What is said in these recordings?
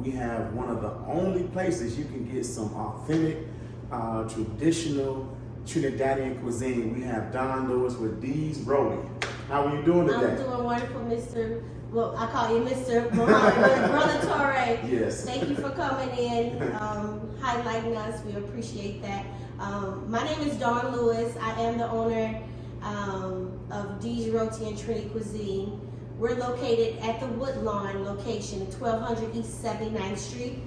we have one of the only places you can get some authentic, traditional Trinidadian cuisine. We have Don Lewis with D's Roti. How are you doing today? I'm doing wonderful, Mr. Well, I call you Mr. Muhammad, Brother Torre. Yes. Thank you for coming in, highlighting us. We appreciate that. My name is Dawn Lewis. I am the owner of D's Roti and Trini Cuisine. We're located at the Woodlawn location, 1200 East 79th Street.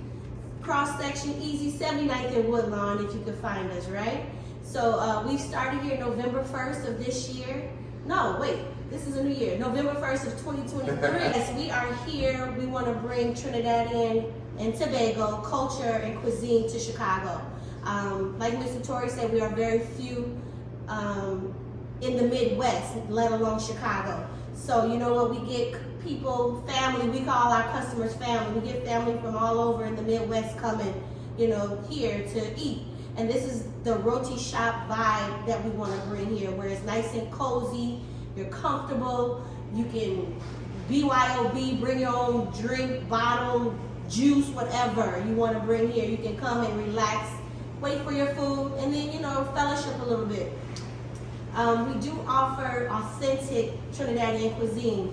Cross section easy, 79th and Woodlawn, if you could find us, right? So we started here November 1st of this year. No, wait, this is a new year. November 1st of 2023. Yes, we are here. We want to bring Trinidadian and Tobago culture and cuisine to Chicago. Like Mr. Torre said, we are very few in the Midwest, let alone Chicago. So you know what, we get people, family, we call our customers family. We get family from all over in the Midwest coming, you know, here to eat. And this is the roti shop vibe that we want to bring here, where it's nice and cozy, you're comfortable, you can BYOB, bring your own drink, bottle, juice, whatever you want to bring here. You can come and relax, wait for your food, and then, you know, fellowship a little bit. We do offer authentic Trinidadian cuisine.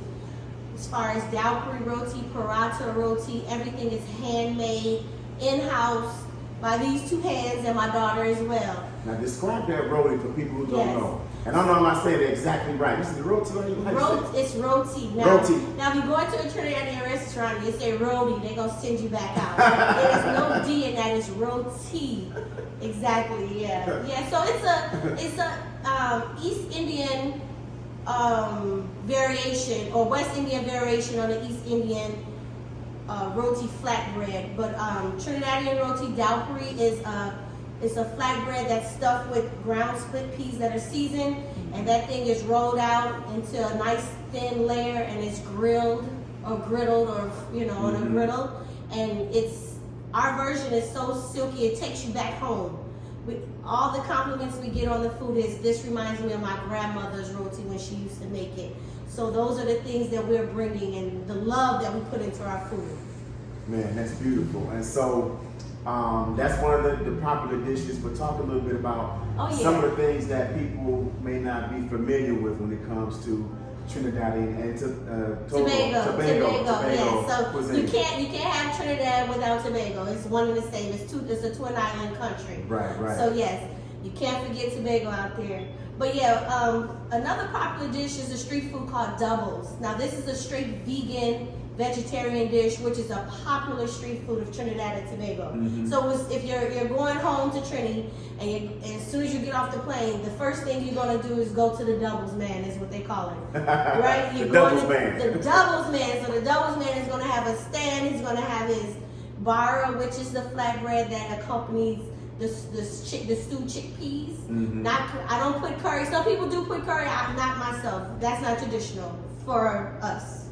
As far as dowry roti, paratha roti, everything is handmade, in-house, by these two hands and my daughter as well. Now describe that roti for people who don't know. And I know I'm not saying it exactly right. This is roti. It's roti. Now, roti. Now, if you go into a Trinidadian restaurant and you say roti, they're gonna send you back out. There's no D in that. It's roti. Exactly. Yeah. Yeah. So it's a East Indian variation or West Indian variation on the East Indian roti flatbread. But Trinidadian roti dowry is it's a flatbread that's stuffed with ground split peas that are seasoned, and that thing is rolled out into a nice thin layer, and it's grilled or griddled, or you know, on a griddle. And it's, our version is so silky it takes you back home. All the compliments we get on the food is, this reminds me of my grandmother's roti when she used to make it. So those are the things that we're bringing and the love that we put into our food. Man, that's beautiful. And so that's one of the popular dishes, but talk a little bit about some of the things that people may not be familiar with when it comes to Trinidadian and Tobago. Yeah. So cuisine. you can't have Trinidad without Tobago. It's one and the same. It's a twin island country. Right. So yes, you can't forget Tobago out there. But yeah, another popular dish is a street food called doubles. Now this is a straight vegan, vegetarian dish, which is a popular street food of Trinidad and Tobago. So if you're going home to Trini, and as soon as you get off the plane, the first thing you're gonna do is go to the doubles man, is what they call it, right? The doubles man. The doubles man. So the doubles man is gonna have a stand. He's gonna have his bara, which is the flatbread that accompanies the stewed chickpeas. I don't put curry. Some people do put curry. I'm not myself. That's not traditional for us.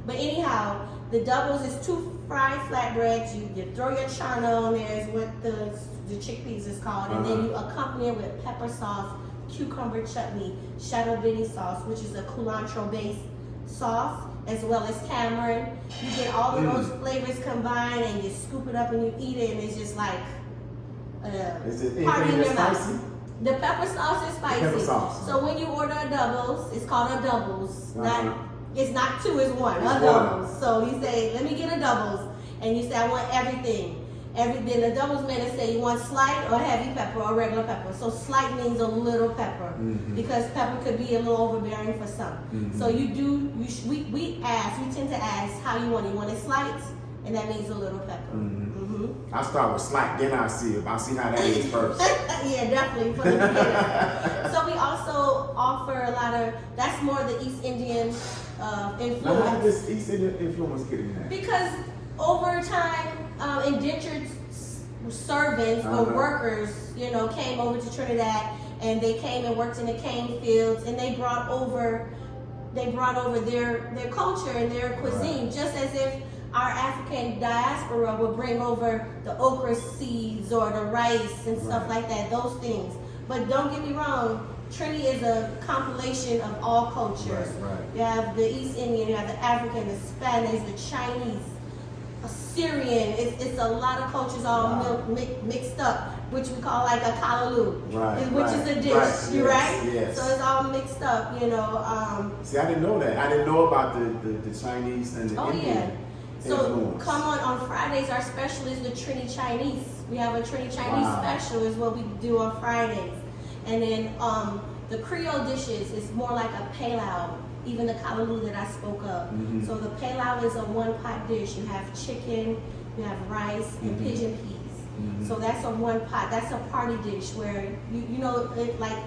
But anyhow, the doubles is 2 fried flatbreads. You throw your chana on there, is what the chickpeas is called, and then you accompany it with pepper sauce, cucumber chutney, shadow benny sauce, which is a culantro-based sauce, as well as tamarind. You get all of those flavors combined, and you scoop it up and you eat it, and it's just like is it party in your spicy? mouth. The pepper sauce is spicy. Pepper sauce. So when you order a doubles, it's called a doubles. It's not 2, it's 1. It's a doubles. So you say, let me get a doubles, and you say, I want everything. Then the doubles man will say, you want slight or heavy pepper or regular pepper. So slight means a little pepper, because pepper could be a little overbearing for some. So we tend to ask how you want it. You want it slight, and that means a little pepper. I'll start with slight, then I'll see how that is first. Yeah, definitely, for the beginner. So we also offer a lot of, that's more the East Indian influence. Now how did this East Indian influence get in there? Because over time, indentured servants or workers, you know, came over to Trinidad, and they came and worked in the cane fields, and they brought over their culture and their cuisine, just as if our African diaspora would bring over the okra seeds or the rice and stuff like that, those things. But don't get me wrong, Trini is a compilation of all cultures. You have the East Indian, you have the African, the Spanish, the Chinese, Syrian. It's a lot of cultures all mixed up, which we call like a kalaloo, which is a dish, right? Yes. So it's all mixed up, you know. See, I didn't know that. I didn't know about the Chinese and the Indian. So come on Fridays, our special is the Trini Chinese. We have a Trini Chinese special is what we do on Fridays. And then the Creole dishes is more like a pilau, even the kalaloo that I spoke of. So the pilau is a one-pot dish. You have chicken, you have rice, and pigeon peas. So that's a one-pot. That's a party dish where, you know, like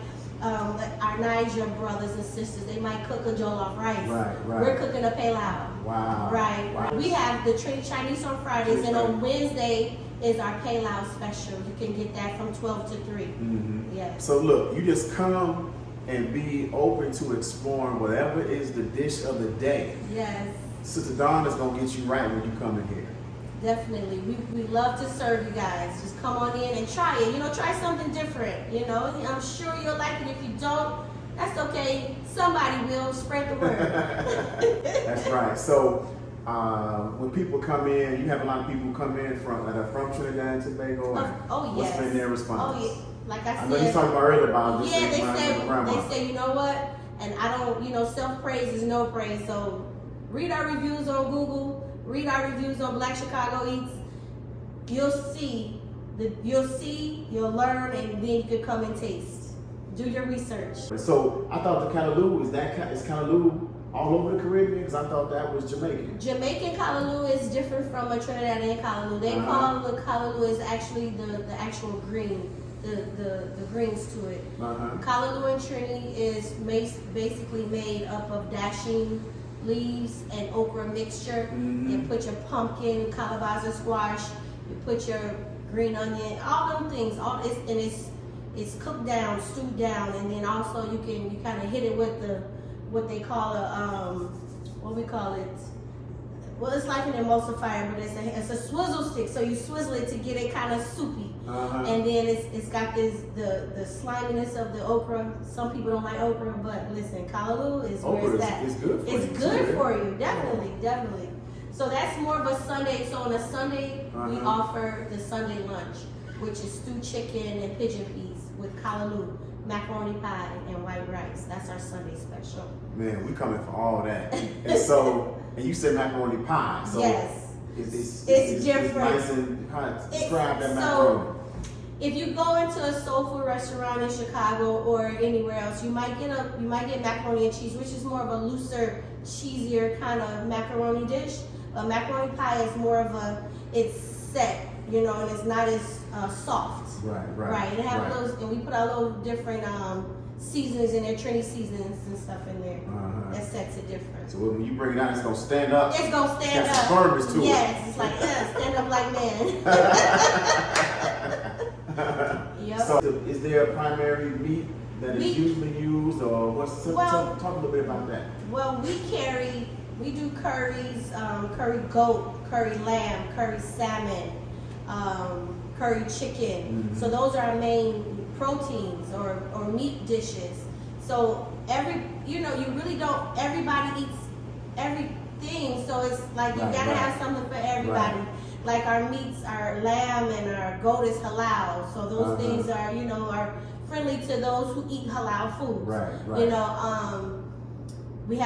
our Niger brothers and sisters, they might cook a jollof rice. We're cooking a pilau. We have the Trini Chinese on Fridays, and on Wednesday is our pilau special. You can get that from 12 to 3. Yes. So look, you just come and be open to exploring whatever is the dish of the day. Yes. Sister Dawn is gonna get you right when you come in here. Definitely. We love to serve you guys. Just come on in and try it. You know, try something different. You know, I'm sure you'll like it. If you don't, that's okay. Somebody will. Spread the word. That's right. So when people come in, you have a lot of people come in from Trinidad and Tobago. What's been their response? Like I said, I know you talked about earlier about this. Yeah, they say, you know what? And I don't, you know, self-praise is no praise. So read our reviews on Google. Read our reviews on Black Chicago Eats. You'll see, you'll learn, and then you can come and taste. Do your research. So I thought the kalaloo is kalaloo all over the Caribbean, because I thought that was Jamaican. Jamaican kalaloo is different from a Trinidadian kalaloo. They call the kalaloo is actually the actual green, the greens to it. Kalaloo and Trini is basically made up of dasheen leaves and okra mixture. You put your pumpkin, calabaza squash, you put your green onion, all them things. It's cooked down, stewed down, and then also you kind of hit it with what they call what we call it. Well, it's like an emulsifier, but it's a swizzle stick. So you swizzle it to get it kind of soupy, and then it's got the sliminess of the okra. Some people don't like okra, but listen, kalaloo is where it's at. It's good for you. It's good for you, definitely. So that's more of a Sunday. So on a Sunday, we offer the Sunday lunch, which is stewed chicken and pigeon peas with kalaloo, macaroni pie, and white rice. That's our Sunday special. Man, we coming for all that. And you said macaroni pie. So yes. It's different. It's nice and describe that macaroni. If you go into a soul food restaurant in Chicago or anywhere else, you might get macaroni and cheese, which is more of a looser, cheesier kind of macaroni dish. Macaroni pie is more of it's set, you know, and it's not as soft. Right. And have those, and we put our little different seasonings in there, Trini seasonings and stuff in there. That sets it different. So when you bring it out, it's gonna stand up. It's gonna stand up. Some firmness to it. Yes, it's like stand up like man. Yep. So is there a primary meat that is usually used, or talk a little bit about that? Well, we do curries, curry goat, curry lamb, curry salmon, curry chicken. So those are our main proteins or meat dishes. So everybody eats everything. So it's like you gotta have something for everybody. Like our meats, our lamb and our goat is halal. So those things are friendly to those who eat halal foods. You know, we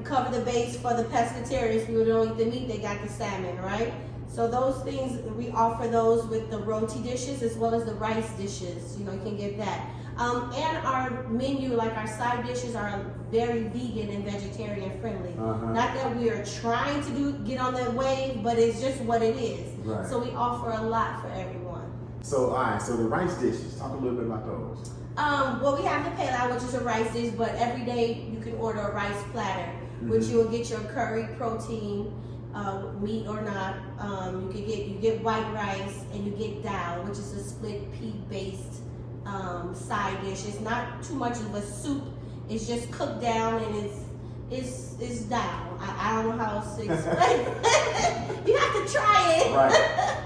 cover the base for the pescatarians who don't eat the meat, they got the salmon, right? So those things, we offer those with the roti dishes as well as the rice dishes. You know, you can get that. And our menu, like our side dishes, are very vegan and vegetarian friendly. Not that we are trying to get on that wave, but it's just what it is. So we offer a lot for everyone. So so the rice dishes, talk a little bit about those. Well, we have the pilau, which is a rice dish, but every day you can order a rice platter, which you will get your curry protein, meat or not. You get white rice and you get dal, which is a split pea based side dish. It's not too much of a soup. It's just cooked down and it's dal. I don't know how else to explain. You have to try it. Right.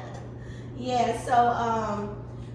Yeah. So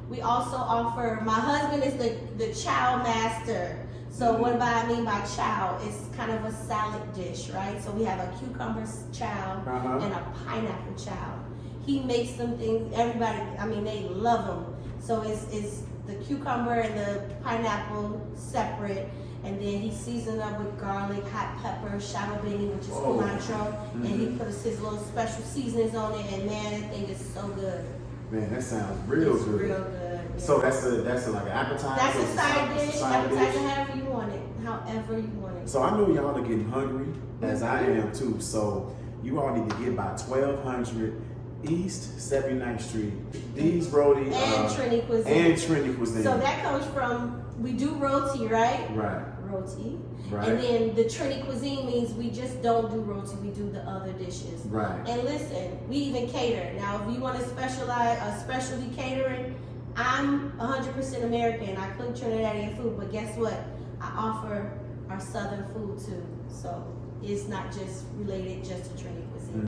we also offer. My husband is the chow master. So what I mean by chow is kind of a salad dish, right? So we have a cucumber chow and a pineapple chow. He makes some things, everybody, I mean, they love them. So it's the cucumber and the pineapple separate, and then he seasoned up with garlic, hot pepper, shadow baking, which is cilantro, and he puts his little special seasonings on it, and man, that thing is so good. Man, that sounds real It's good. real good. Yeah. So that's like an appetizer. That's a side dish, appetizer, dish? however you want it, however you want it. So I know y'all are getting hungry, as I am too. So you all need to get by 1200 East 79th Street. These Roti And Trini Cuisine. And Trini Cuisine. So that comes from, we do roti, right? Right. Roti. Right. And then the Trini Cuisine means we just don't do roti, we do the other dishes. Right. And listen, we even cater. Now, if you want to specialize, specialty catering, I'm 100% American. I cook Trinidadian food, but guess what? I offer our Southern food too. So it's not just related just to Trini Cuisine.